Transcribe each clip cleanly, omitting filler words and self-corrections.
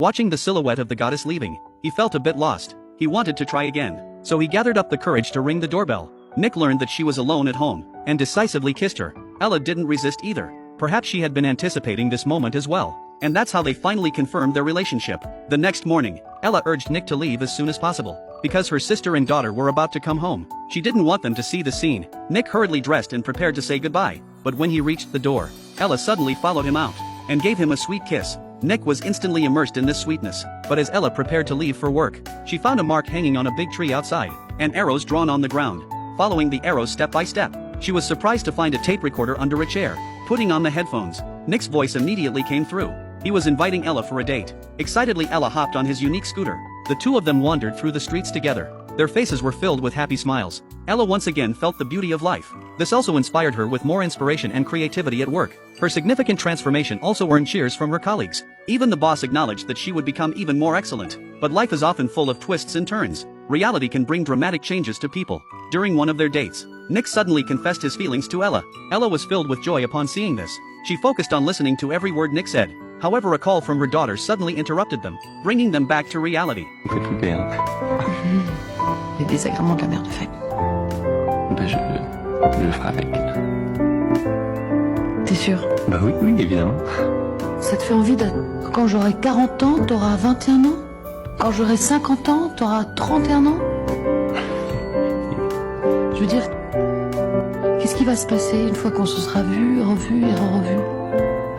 Watching the silhouette of the goddess leaving, he felt a bit lost. He wanted to try again, so he gathered up the courage to ring the doorbell. Nick learned that she was alone at home, and decisively kissed her. Ella didn't resist either. Perhaps she had been anticipating this moment as well. And that's how they finally confirmed their relationship. The next morning, Ella urged Nick to leave as soon as possible, because her sister and daughter were about to come home. She didn't want them to see the scene. Nick hurriedly dressed and prepared to say goodbye, but when he reached the door, Ella suddenly followed him out, and gave him a sweet kiss. Nick was instantly immersed in this sweetness, but as Ella prepared to leave for work, she found a mark hanging on a big tree outside, and arrows drawn on the ground. Following the arrows step by step, she was surprised to find a tape recorder under a chair. Putting on the headphones, Nick's voice immediately came through. He was inviting Ella for a date. Excitedly, Ella hopped on his unique scooter. The two of them wandered through the streets together. Their faces were filled with happy smiles. Ella once again felt the beauty of life. This also inspired her with more inspiration and creativity at work. Her significant transformation also earned cheers from her colleagues. Even the boss acknowledged that she would become even more excellent. But life is often full of twists and turns. Reality can bring dramatic changes to people. During one of their dates, Nick suddenly confessed his feelings to Ella. Ella was filled with joy upon seeing this. She focused on listening to every word Nick said. However, a call from her daughter suddenly interrupted them, bringing them back to reality. On fait flipper, hein. Les désagréments de la mère de famille. Ben je le ferai avec. T'es sûr? Bah oui, oui, évidemment. Ça te fait envie de... Quand j'aurai 40 ans, t'auras 21 ans? Quand j'aurai 50 ans, t'auras 31 ans? Je veux dire... Qu'est-ce qui va se passer une fois qu'on se sera vu, revu et re-revu?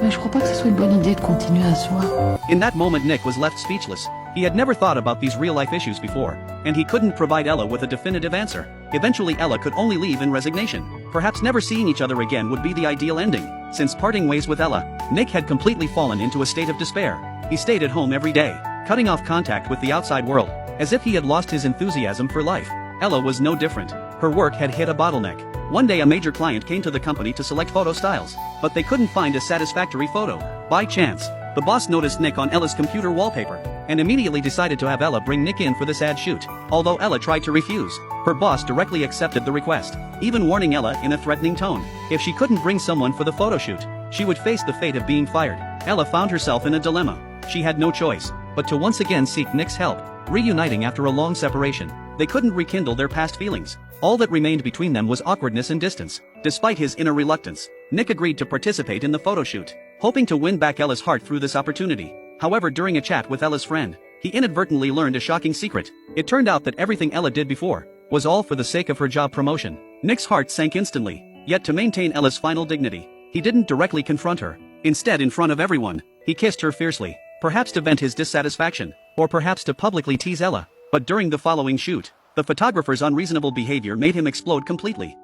Mais je crois pas que ce soit une bonne idée de continuer à se voir. In that moment, Nick was left speechless. He had never thought about these real-life issues before, and he couldn't provide Ella with a definitive answer. Eventually, Ella could only leave in resignation. Perhaps never seeing each other again would be the ideal ending. Since parting ways with Ella, Nick had completely fallen into a state of despair. He stayed at home every day, cutting off contact with the outside world, as if he had lost his enthusiasm for life. Ella was no different. Her work had hit a bottleneck. One day, a major client came to the company to select photo styles, but they couldn't find a satisfactory photo. By chance, the boss noticed Nick on Ella's computer wallpaper, and immediately decided to have Ella bring Nick in for this ad shoot. Although Ella tried to refuse, her boss directly accepted the request, even warning Ella in a threatening tone. If she couldn't bring someone for the photo shoot, she would face the fate of being fired. Ella found herself in a dilemma. She had no choice but to once again seek Nick's help. Reuniting after a long separation, they couldn't rekindle their past feelings. All that remained between them was awkwardness and distance. Despite his inner reluctance, Nick agreed to participate in the photo shoot, hoping to win back Ella's heart through this opportunity. However, during a chat with Ella's friend, he inadvertently learned a shocking secret. It turned out that everything Ella did before was all for the sake of her job promotion. Nick's heart sank instantly. Yet to maintain Ella's final dignity, he didn't directly confront her. Instead, in front of everyone, he kissed her fiercely, perhaps to vent his dissatisfaction, or perhaps to publicly tease Ella. But during the following shoot, the photographer's unreasonable behavior made him explode completely.